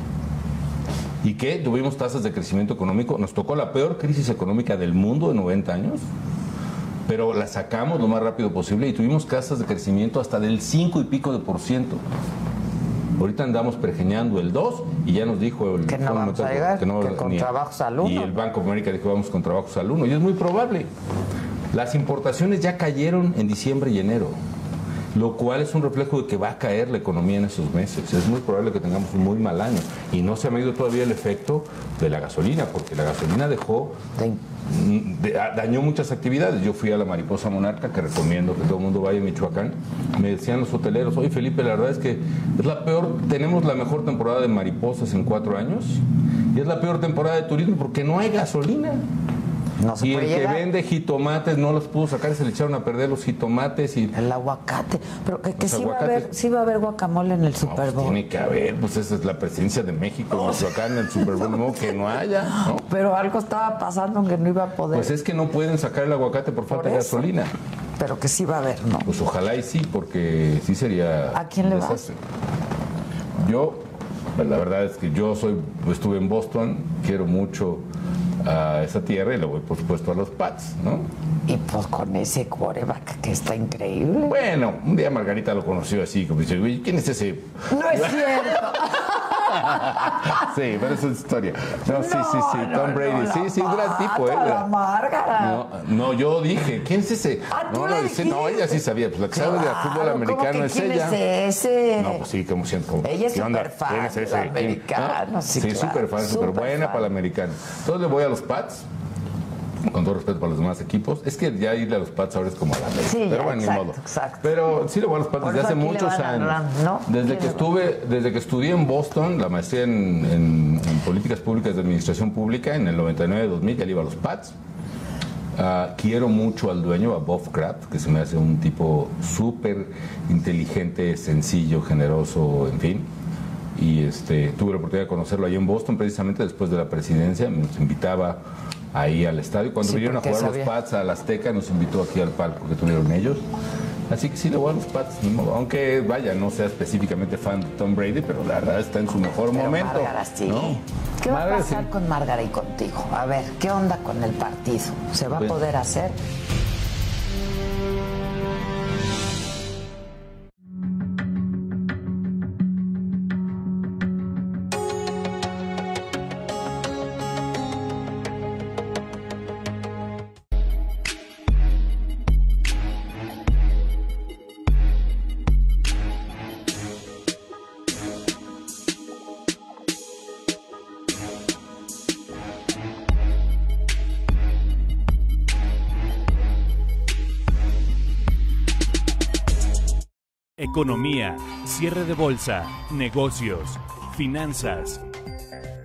Y que tuvimos tasas de crecimiento económico. Nos tocó la peor crisis económica del mundo de 90 años, pero la sacamos lo más rápido posible y tuvimos tasas de crecimiento hasta del 5 y pico de %. Ahorita andamos pergeñando el 2 y ya nos dijo el que no vamos a llegar, que con trabajos al 1. Y el Banco de América dijo vamos con trabajos al 1. Y es muy probable. Las importaciones ya cayeron en diciembre y enero, lo cual es un reflejo de que va a caer la economía en esos meses. Es muy probable que tengamos un muy mal año. Y no se ha medido todavía el efecto de la gasolina, porque la gasolina dañó muchas actividades. Yo fui a la Mariposa Monarca, que recomiendo que todo el mundo vaya a Michoacán. Me decían los hoteleros: oye, Felipe, la verdad es que es la peor, tenemos la mejor temporada de mariposas en 4 años y es la peor temporada de turismo porque no hay gasolina. No se y puede el llegar. Que vende jitomates no los pudo sacar, se le echaron a perder los jitomates y el aguacate. Pero que sí va a haber guacamole en el Super Bowl. Pues tiene que haber, pues esa es la presidencia de México, Michoacán en el Super Bowl, no que no haya, ¿no? Pero algo estaba pasando que no iba a poder. Pues es que no pueden sacar el aguacate por falta de gasolina. Pero que sí va a haber, ¿no? Pues ojalá y sí, porque sí sería... ¿A quién le vas? Yo, pues la verdad es que yo estuve en Boston, quiero mucho a esa tierra y le voy por supuesto a los Pats, ¿no? Y pues con ese quarterback que está increíble. Bueno, un día Margarita lo conoció así, como dice, güey, ¿quién es ese? No es cierto. Sí, pero eso es historia. No, sí, Tom Brady. Sí, un gran tipo, La Márgara. No, yo dije, ¿quién es ese? No, ella sí sabía, pues la que sabe de fútbol americano es ella. ¿Quién es ese? No, pues sí, como siempre. Ella es súper fan del americano. Sí, súper fan, súper buena para el americano. Entonces le voy a los Pats. Con todo respeto para los demás equipos, es que ya irle a los Pats ahora es como a la América, sí, pero bueno, exacto, ni modo. Exacto. Pero sí le voy a los Pats desde hace muchos años. ¿No? Desde que estudié en Boston, la maestría en políticas públicas de administración pública, en el 99-2000 ya le iba a los Pats. Quiero mucho al dueño, a Bob Kraft, que se me hace un tipo súper inteligente, sencillo, generoso, en fin. Y tuve la oportunidad de conocerlo ahí en Boston, precisamente después de la presidencia, nos invitaba ahí al estadio. Cuando vinieron a jugar los Pats al Azteca, nos invitó aquí al palco que tuvieron ellos. Así que sí le voy a los Pats, aunque vaya, no sea específicamente fan de Tom Brady, pero la verdad está en su mejor momento. Márgara, sí. ¿No? ¿Qué va a pasar con Márgara y contigo? A ver, ¿qué onda con el partido? ¿Se va a poder hacer? Economía, cierre de bolsa, negocios, finanzas.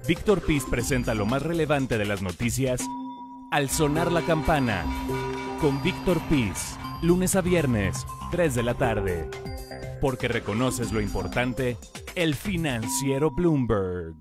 Víctor Piz presenta lo más relevante de las noticias al sonar la campana. Con Víctor Piz, lunes a viernes, 3 de la tarde. Porque reconoces lo importante, el financiero Bloomberg.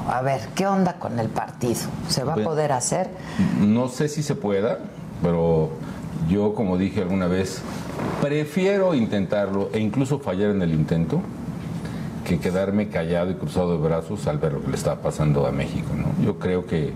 A ver, ¿qué onda con el partido? ¿Se va a poder hacer? No sé si se pueda, pero yo, como dije alguna vez, prefiero intentarlo e incluso fallar en el intento que quedarme callado y cruzado de brazos al ver lo que le está pasando a México, ¿no? Yo creo que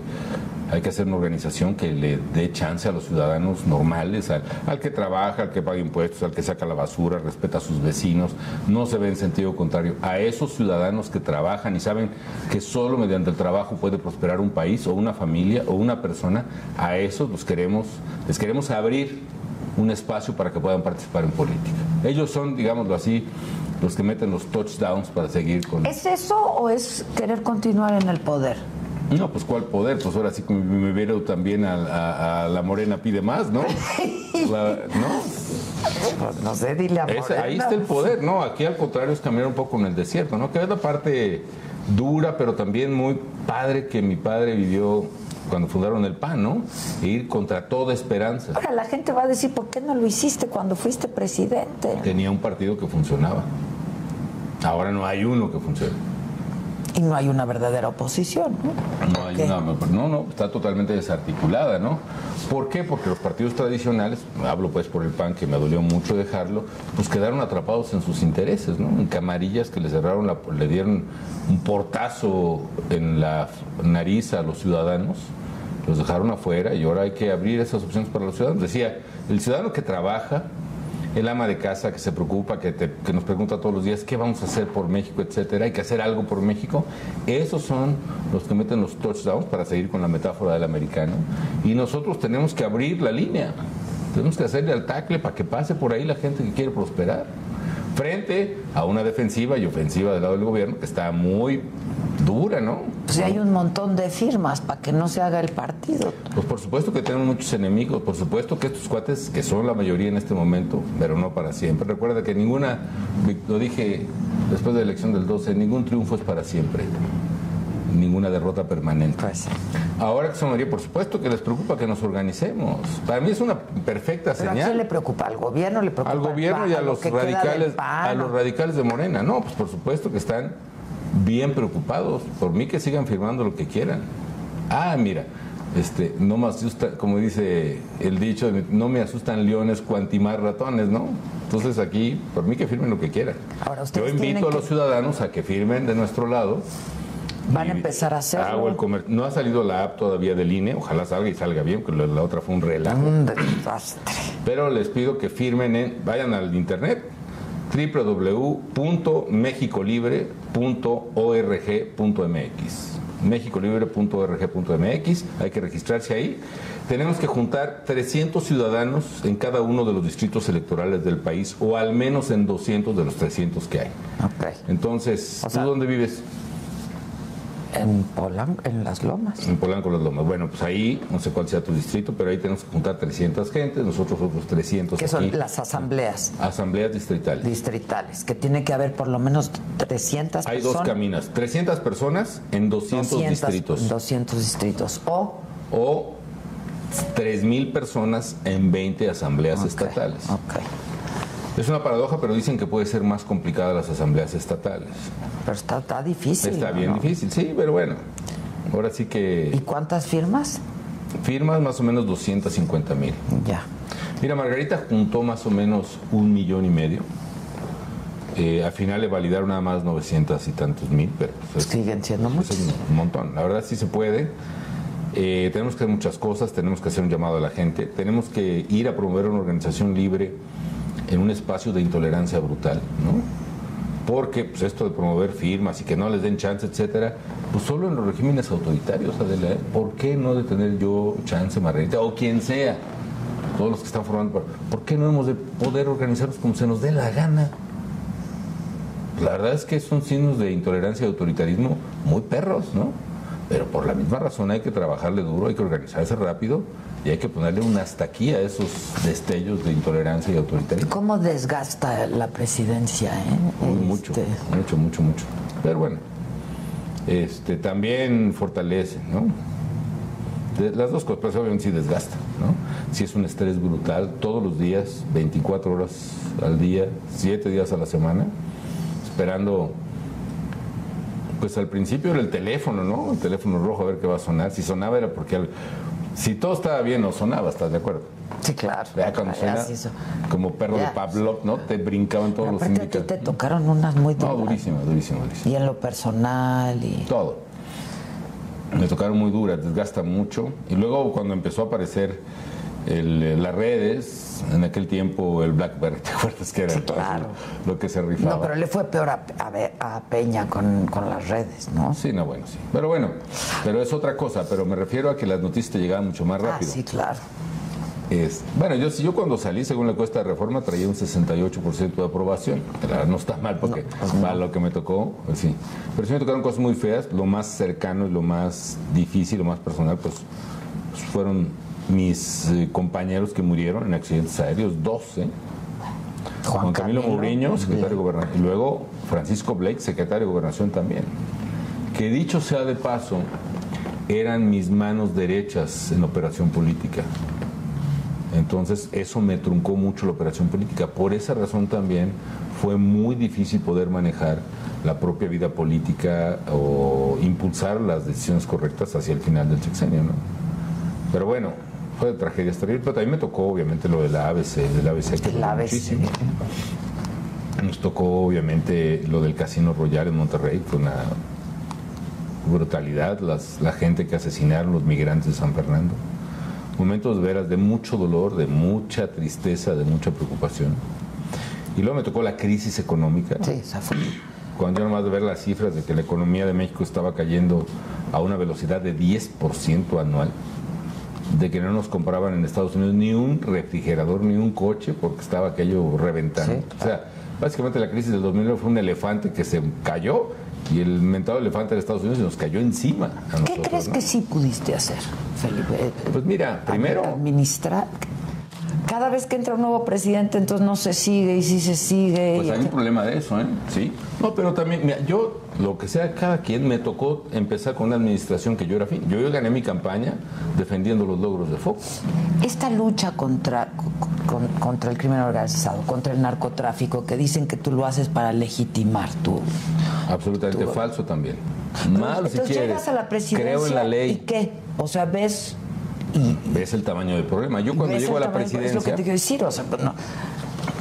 hay que hacer una organización que le dé chance a los ciudadanos normales, al que trabaja, al que paga impuestos, al que saca la basura, respeta a sus vecinos, no se ve en sentido contrario. A esos ciudadanos que trabajan y saben que solo mediante el trabajo puede prosperar un país o una familia o una persona, a esos les queremos abrir un espacio para que puedan participar en política. Ellos son, digámoslo así, los que meten los touchdowns para seguir con... ¿Es eso o es querer continuar en el poder? No, pues ¿cuál poder? Pues ahora sí que me vieron también a la Morena pide más, ¿no? ¿No? Pues no sé, dile a Morena. Ahí está el poder, ¿no? Aquí al contrario es caminar un poco en el desierto, ¿no? Que es la parte dura, pero también muy padre que mi padre vivió cuando fundaron el PAN, ¿no? E ir contra toda esperanza. Ahora la gente va a decir, ¿por qué no lo hiciste cuando fuiste presidente? Tenía un partido que funcionaba. Ahora no hay uno que funcione. Y no hay una verdadera oposición, ¿no? No hay no, está totalmente desarticulada, ¿no? ¿Por qué? Porque los partidos tradicionales, hablo pues por el PAN, que me dolió mucho dejarlo, pues quedaron atrapados en sus intereses, ¿no? En camarillas que le dieron un portazo en la nariz a los ciudadanos, los dejaron afuera y ahora hay que abrir esas opciones para los ciudadanos. Decía, el ciudadano que trabaja, el ama de casa que se preocupa, que nos pregunta todos los días qué vamos a hacer por México, etcétera, hay que hacer algo por México, esos son los que meten los touchdowns, para seguir con la metáfora del americano, y nosotros tenemos que abrir la línea, tenemos que hacerle al tackle para que pase por ahí la gente que quiere prosperar. frente a una defensiva y ofensiva del lado del gobierno que está muy dura, ¿no? Pues hay un montón de firmas para que no se haga el partido. Pues por supuesto que tenemos muchos enemigos, por supuesto que estos cuates, que son la mayoría en este momento, pero no para siempre. Recuerda que lo dije después de la elección del 12, ningún triunfo es para siempre, ninguna derrota permanente. Pues. Ahora que son mayoría, por supuesto que les preocupa que nos organicemos. Para mí es una perfecta ¿Pero señal. a quién le preocupa? ¿Al gobierno le preocupa? Al gobierno y a los radicales de Morena. No, pues por supuesto que están bien preocupados. Por mí que sigan firmando lo que quieran. Ah, mira, no me asusta, como dice el dicho, no me asustan leones cuantimás ratones, ¿no? Entonces aquí, por mí que firmen lo que quieran. Ahora, yo invito a los ciudadanos a que firmen de nuestro lado. Van a empezar a hacerlo. No ha salido la app todavía del INE, ojalá salga y salga bien, porque la otra fue un relajo. Un desastre. Pero les pido que firmen, vayan al internet, www.mexicolibre.org.mx. mexicolibre.org.mx, hay que registrarse ahí. Tenemos que juntar 300 ciudadanos en cada uno de los distritos electorales del país, o al menos en 200 de los 300 que hay. Okay. Entonces, ¿tú dónde vives? En Polanco, en Las Lomas. En Polanco, Las Lomas. Bueno, pues ahí, no sé cuál sea tu distrito, pero ahí tenemos que juntar 300 gentes, nosotros otros 300 ¿Qué son las asambleas? Asambleas distritales. Distritales, que tiene que haber por lo menos 300 Hay personas. dos caminas, 300 personas en 200 distritos. 200 distritos. O 3,000 personas en 20 asambleas estatales. Okay. Es una paradoja, pero dicen que puede ser más complicada las asambleas estatales. Pero está difícil. Está bien difícil, sí, pero bueno. Ahora sí que... ¿Y cuántas firmas? Firmas más o menos 250,000. Ya. Mira, Margarita juntó más o menos 1,5 millones. Al final le validaron nada más 900 y tantos mil, pero... Pues siguen siendo muchos. Es un montón. La verdad sí se puede. Tenemos que hacer muchas cosas, tenemos que hacer un llamado a la gente, tenemos que ir a promover una organización libre en un espacio de intolerancia brutal, ¿no? Porque pues, esto de promover firmas y que no les den chance, etcétera, pues solo en los regímenes autoritarios, Adela, ¿por qué no de tener yo chance, Margarita, o quien sea, todos los que están formando parte, ¿por qué no hemos de poder organizarnos como se nos dé la gana? La verdad es que son signos de intolerancia y autoritarismo muy perros, ¿no? Pero por la misma razón hay que trabajarle duro, hay que organizarse rápido y hay que ponerle un hasta aquí a esos destellos de intolerancia y autoritarismo. ¿Cómo desgasta la presidencia? Mucho. Pero bueno, también fortalece, ¿no? Las dos cosas, pero obviamente sí desgasta, ¿no? Sí es un estrés brutal, todos los días, 24 horas al día, 7 días a la semana, esperando... Pues al principio era el teléfono, ¿no? El teléfono rojo, a ver qué va a sonar. Si sonaba era porque... Si todo estaba bien, no sonaba, ¿estás de acuerdo? Sí, claro. Vea, cuando suena, como perro de Pavlov, ¿no? Te brincaban todos los indicadores. A ti te tocaron unas muy duras. No, durísimo. Y en lo personal y... Todo. Me tocaron muy duras, desgasta mucho. Y luego cuando empezó a aparecer las redes... En aquel tiempo el BlackBerry, ¿te acuerdas que era claro. lo que se rifaba? No, pero le fue peor a Peña con las redes, ¿no? Sí, no, bueno, sí. Pero es otra cosa, pero me refiero a que las noticias te llegaban mucho más rápido. Sí, claro. Bueno, yo cuando salí, según la encuesta de Reforma, traía un 68% de aprobación. Claro, no está mal, porque para lo que me tocó, pues sí. Pero sí me tocaron cosas muy feas, lo más cercano y lo más difícil, lo más personal, pues fueron... mis compañeros que murieron en accidentes aéreos, 12. Juan Camilo Mourinho, secretario de Gobernación, y luego Francisco Blake, secretario de Gobernación también. Que dicho sea de paso, eran mis manos derechas en la operación política. Entonces eso me truncó mucho la operación política. Por esa razón también fue muy difícil poder manejar la propia vida política o impulsar las decisiones correctas hacia el final del sexenio, ¿no? Pero bueno, fue de tragedias terribles, pero también me tocó obviamente lo de la ABC, que fue muchísimo. Nos tocó obviamente lo del Casino Royal en Monterrey, fue una brutalidad, la gente que asesinaron, los migrantes de San Fernando. Momentos de veras de mucho dolor, de mucha tristeza, de mucha preocupación. Y luego me tocó la crisis económica. Sí, esa fue. Cuando yo nomás de ver las cifras de que la economía de México estaba cayendo a una velocidad de 10% anual, de que no nos compraban en Estados Unidos ni un refrigerador ni un coche porque estaba aquello reventando. Sí, claro. O sea, Básicamente la crisis del 2009 fue un elefante que se cayó y el mentado elefante de Estados Unidos nos cayó encima a nosotros. ¿Qué crees que sí pudiste hacer, Felipe? Pues mira, primero... Administrar. Cada vez que entra un nuevo presidente, entonces no se sigue, y sí se sigue. Pues hay un problema de eso, ¿eh? Sí. No, pero también, mira, yo, lo que sea cada quien, me tocó empezar con una administración que yo era afín. Yo gané mi campaña defendiendo los logros de Fox. Esta lucha contra el crimen organizado, contra el narcotráfico, que dicen que tú lo haces para legitimar tu... Absolutamente falso también. Mal, si entonces quieres. llegas a la presidencia, creo en la ley. ¿y qué? O sea, ves... Ves el tamaño del problema. Yo cuando llego a la presidencia... Es lo que te quiero decir, o sea, pues no.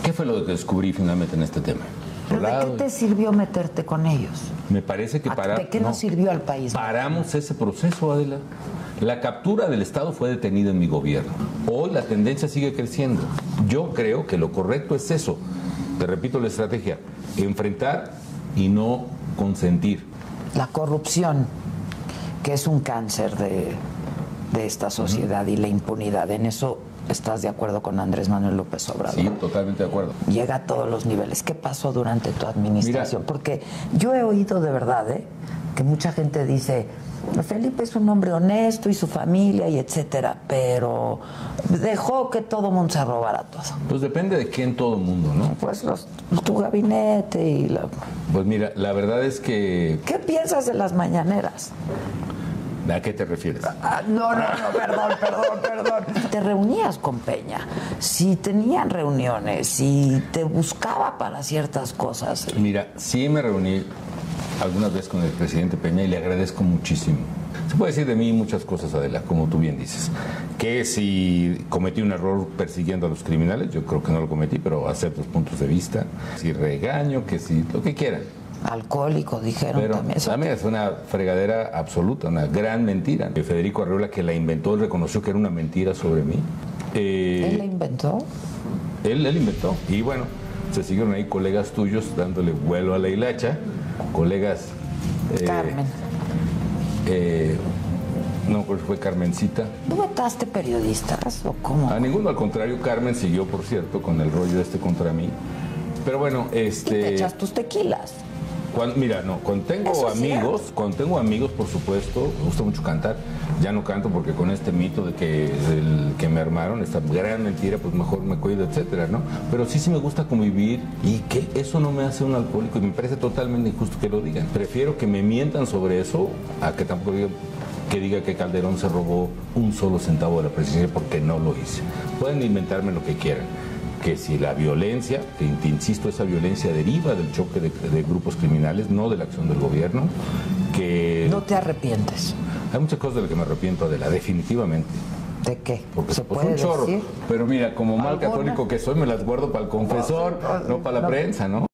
¿Qué fue lo que descubrí finalmente en este tema? ¿Pero de qué te sirvió meterte con ellos? Me parece que ¿De qué nos sirvió al país? Paramos ese proceso, Adela. La captura del Estado fue detenida en mi gobierno. Hoy la tendencia sigue creciendo. Yo creo que lo correcto es eso. Te repito la estrategia. Enfrentar y no consentir. La corrupción, que es un cáncer de esta sociedad, y la impunidad. En eso estás de acuerdo con Andrés Manuel López Obrador. Sí, totalmente de acuerdo. Llega a todos los niveles. ¿Qué pasó durante tu administración? Mira, porque yo he oído de verdad que mucha gente dice, Felipe es un hombre honesto y su familia y etcétera, pero dejó que todo mundo se robara todo. Pues depende de quién todo mundo, ¿no? Pues tu gabinete y la... Pues mira, la verdad es que... ¿Qué piensas de las mañaneras? ¿A qué te refieres? No, perdón. Te reunías con Peña, si tenían reuniones, si te buscaba para ciertas cosas. Mira, sí me reuní algunas veces con el presidente Peña y le agradezco muchísimo. Se puede decir de mí muchas cosas, Adela, como tú bien dices. Que si cometí un error persiguiendo a los criminales, yo creo que no lo cometí, pero acepto tus puntos de vista. Si regaño, que si lo que quieran. Alcohólico, dijeron. Pero también es una fregadera absoluta, una gran mentira. Federico Arreola, que la inventó, él reconoció que era una mentira sobre mí. ¿Él la inventó? Él inventó. Y bueno, se siguieron ahí colegas tuyos dándole vuelo a la hilacha. Colegas... Carmen. No, pues fue Carmencita. ¿Tú votaste periodistas o cómo? A ninguno, al contrario, Carmen siguió, por cierto, con el rollo contra mí. Pero bueno, Y te echas tus tequilas. Cuando tengo amigos, por supuesto, me gusta mucho cantar. Ya no canto porque con este mito de que me armaron, esta gran mentira, pues mejor me cuido, etcétera, ¿no? Pero sí me gusta convivir y que eso no me hace un alcohólico y me parece totalmente injusto que lo digan. Prefiero que me mientan sobre eso a que tampoco diga que Calderón se robó un solo centavo de la presidencia porque no lo hice. Pueden inventarme lo que quieran. Que si la violencia, que te insisto, esa violencia deriva del choque de grupos criminales, no de la acción del gobierno, que... ¿No te arrepientes? Hay muchas cosas de las que me arrepiento, Adela, definitivamente. ¿De qué? Porque ¿Se pues puede un chorro. decir? Pero mira, como mal católico que soy, me las guardo para el confesor, no para la prensa, ¿no?